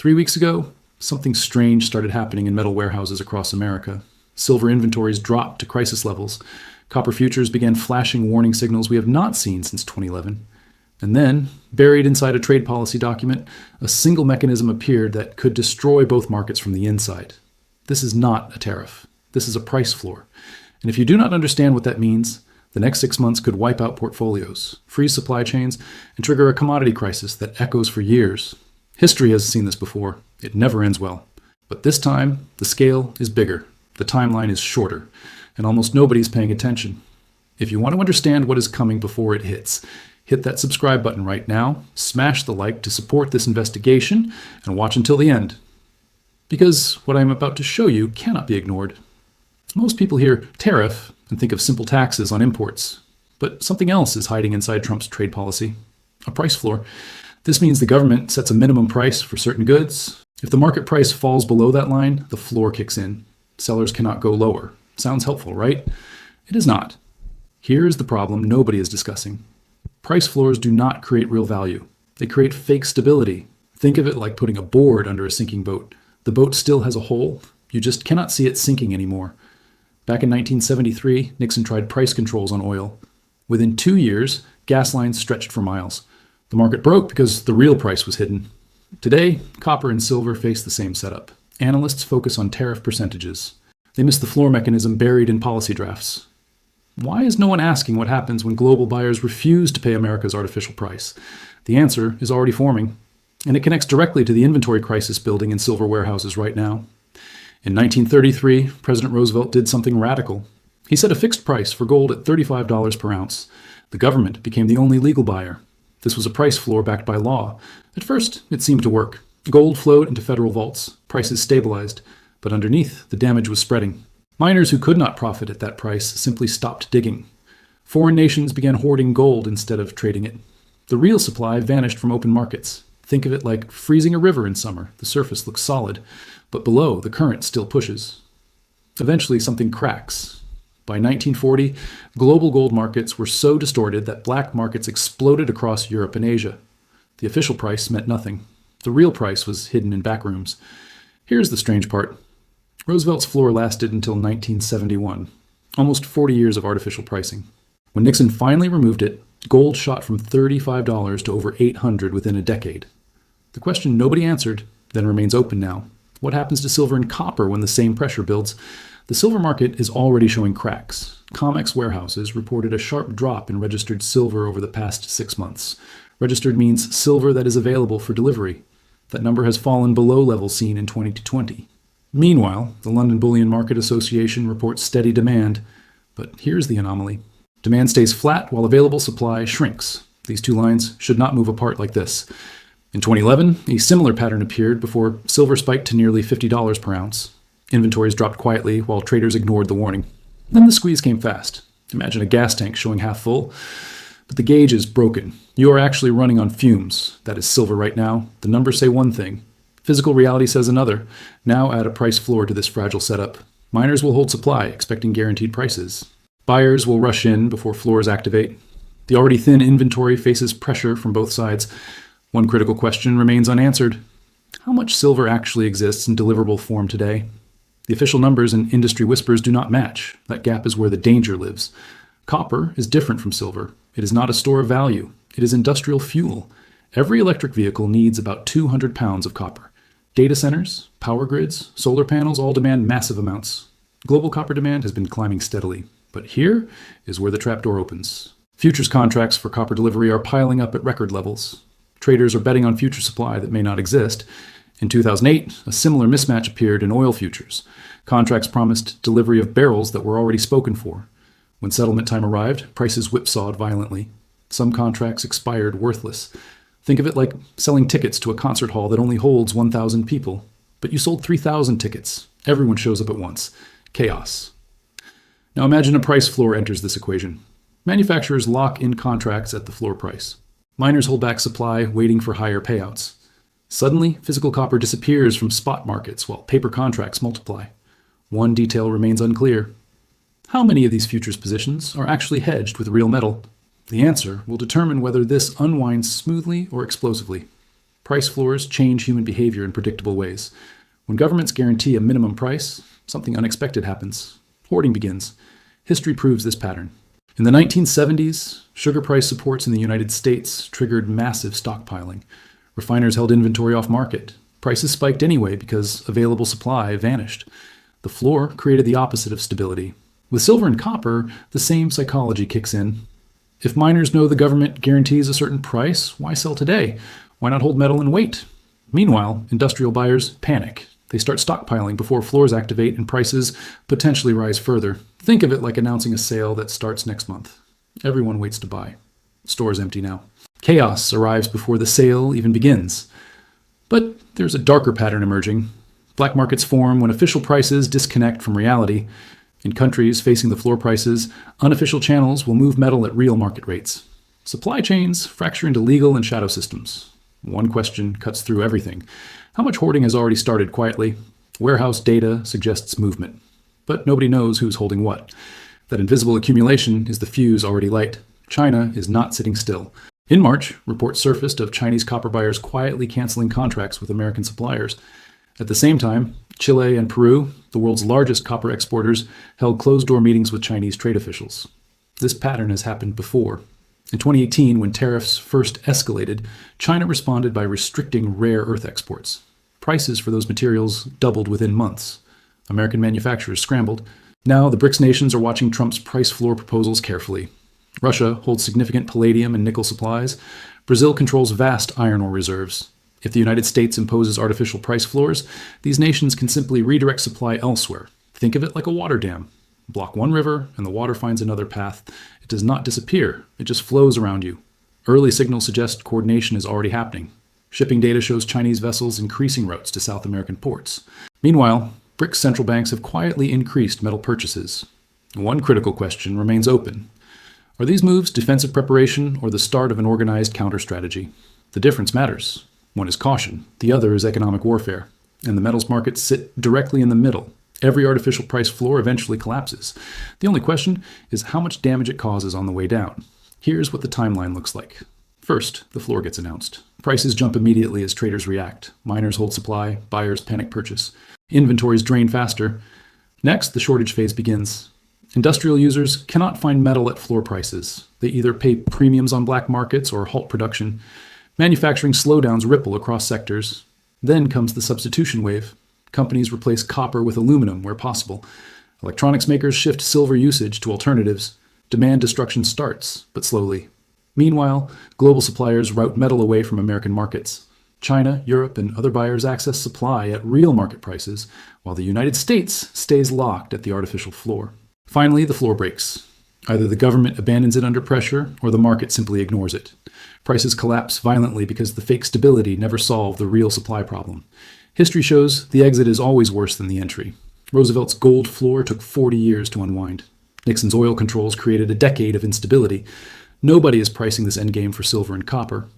3 weeks ago, something strange started happening in metal warehouses across America. Silver inventories dropped to crisis levels. Copper futures began flashing warning signals we have not seen since 2011. And then, buried inside a trade policy document, a single mechanism appeared that could destroy both markets from the inside. This is not a tariff. This is a price floor. And if you do not understand what that means, the next 6 months could wipe out portfolios, freeze supply chains, and trigger a commodity crisis that echoes for years. History has seen this before. It never ends well. But this time, the scale is bigger, the timeline is shorter, and almost nobody's paying attention. If you want to understand what is coming before it hits, hit that subscribe button right now, smash the like to support this investigation, and watch until the end. Because what I am about to show you cannot be ignored. Most people hear tariff and think of simple taxes on imports, but something else is hiding inside Trump's trade policy: a price floor. This means the government sets a minimum price for certain goods. If the market price falls below that line, the floor kicks in. Sellers cannot go lower. Sounds helpful, right? It is not. Here is the problem nobody is discussing. Price floors do not create real value. They create fake stability. Think of it like putting a board under a sinking boat. The boat still has a hole. You just cannot see it sinking anymore. Back in 1973, Nixon tried price controls on oil. Within 2 years, gas lines stretched for miles. The market broke because the real price was hidden. Today, copper and silver face the same setup. Analysts focus on tariff percentages. They miss the floor mechanism buried in policy drafts. Why is no one asking what happens when global buyers refuse to pay America's artificial price? The answer is already forming, and it connects directly to the inventory crisis building in silver warehouses right now. In 1933, President Roosevelt did something radical. He set a fixed price for gold at $35 per ounce. The government became the only legal buyer. This was a price floor backed by law. At first, it seemed to work. Gold flowed into federal vaults. Prices stabilized. But underneath, the damage was spreading. Miners who could not profit at that price simply stopped digging. Foreign nations began hoarding gold instead of trading it. The real supply vanished from open markets. Think of it like freezing a river in summer. The surface looks solid, but below, the current still pushes. Eventually, something cracks. By 1940, global gold markets were so distorted that black markets exploded across Europe and Asia. The official price meant nothing. The real price was hidden in back rooms. Here's the strange part. Roosevelt's floor lasted until 1971, almost 40 years of artificial pricing. When Nixon finally removed it, gold shot from $35 to over $800 within a decade. The question nobody answered then remains open now. What happens to silver and copper when the same pressure builds? The silver market is already showing cracks. COMEX warehouses reported a sharp drop in registered silver over the past 6 months. Registered means silver that is available for delivery. That number has fallen below levels seen in 2020. Meanwhile, the London Bullion Market Association reports steady demand. But here's the anomaly. Demand stays flat while available supply shrinks. These two lines should not move apart like this. In 2011, a similar pattern appeared before silver spiked to nearly $50 per ounce. Inventories dropped quietly while traders ignored the warning. Then the squeeze came fast. Imagine a gas tank showing half full. But the gauge is broken. You are actually running on fumes. That is silver right now. The numbers say one thing. Physical reality says another. Now add a price floor to this fragile setup. Miners will hold supply, expecting guaranteed prices. Buyers will rush in before floors activate. The already thin inventory faces pressure from both sides. One critical question remains unanswered. How much silver actually exists in deliverable form today? The official numbers and industry whispers do not match. That gap is where the danger lives. Copper is different from silver. It is not a store of value. It is industrial fuel. Every electric vehicle needs about 200 pounds of copper. Data centers, power grids, solar panels all demand massive amounts. Global copper demand has been climbing steadily. But here is where the trapdoor opens. Futures contracts for copper delivery are piling up at record levels. Traders are betting on future supply that may not exist. In 2008, a similar mismatch appeared in oil futures. Contracts promised delivery of barrels that were already spoken for. When settlement time arrived, prices whipsawed violently. Some contracts expired worthless. Think of it like selling tickets to a concert hall that only holds 1,000 people. But you sold 3,000 tickets. Everyone shows up at once. Chaos. Now imagine a price floor enters this equation. Manufacturers lock in contracts at the floor price. Miners hold back supply, waiting for higher payouts. Suddenly, physical copper disappears from spot markets while paper contracts multiply. One detail remains unclear. How many of these futures positions are actually hedged with real metal? The answer will determine whether this unwinds smoothly or explosively. Price floors change human behavior in predictable ways. When governments guarantee a minimum price, something unexpected happens. Hoarding begins. History proves this pattern. In the 1970s, sugar price supports in the United States triggered massive stockpiling. Refiners held inventory off market. Prices spiked anyway because available supply vanished. The floor created the opposite of stability. With silver and copper, the same psychology kicks in. If miners know the government guarantees a certain price, why sell today? Why not hold metal and wait? Meanwhile, industrial buyers panic. They start stockpiling before floors activate and prices potentially rise further. Think of it like announcing a sale that starts next month. Everyone waits to buy. Store's empty now. Chaos arrives before the sale even begins. But there's a darker pattern emerging. Black markets form when official prices disconnect from reality. In countries facing the floor prices, unofficial channels will move metal at real market rates. Supply chains fracture into legal and shadow systems. One question cuts through everything. How much hoarding has already started quietly? Warehouse data suggests movement. But nobody knows who's holding what. That invisible accumulation is the fuse already light. China is not sitting still. In March, reports surfaced of Chinese copper buyers quietly canceling contracts with American suppliers. At the same time, Chile and Peru, the world's largest copper exporters, held closed-door meetings with Chinese trade officials. This pattern has happened before. In 2018, when tariffs first escalated, China responded by restricting rare earth exports. Prices for those materials doubled within months. American manufacturers scrambled. Now the BRICS nations are watching Trump's price floor proposals carefully. Russia holds significant palladium and nickel supplies. Brazil controls vast iron ore reserves. If the United States imposes artificial price floors, these nations can simply redirect supply elsewhere. Think of it like a water dam. Block one river, and the water finds another path. It does not disappear. It just flows around you. Early signals suggest coordination is already happening. Shipping data shows Chinese vessels increasing routes to South American ports. Meanwhile, BRICS central banks have quietly increased metal purchases. One critical question remains open. Are these moves defensive preparation or the start of an organized counter-strategy? The difference matters. One is caution. The other is economic warfare. And the metals markets sit directly in the middle. Every artificial price floor eventually collapses. The only question is how much damage it causes on the way down. Here's what the timeline looks like. First, the floor gets announced. Prices jump immediately as traders react. Miners hold supply, buyers panic purchase. Inventories drain faster. Next, the shortage phase begins. Industrial users cannot find metal at floor prices. They either pay premiums on black markets or halt production. Manufacturing slowdowns ripple across sectors. Then comes the substitution wave. Companies replace copper with aluminum where possible. Electronics makers shift silver usage to alternatives. Demand destruction starts, but slowly. Meanwhile, global suppliers route metal away from American markets. China, Europe, and other buyers access supply at real market prices, while the United States stays locked at the artificial floor. Finally, the floor breaks. Either the government abandons it under pressure, or the market simply ignores it. Prices collapse violently because the fake stability never solved the real supply problem. History shows the exit is always worse than the entry. Roosevelt's gold floor took 40 years to unwind. Nixon's oil controls created a decade of instability. Nobody is pricing this endgame for silver and copper.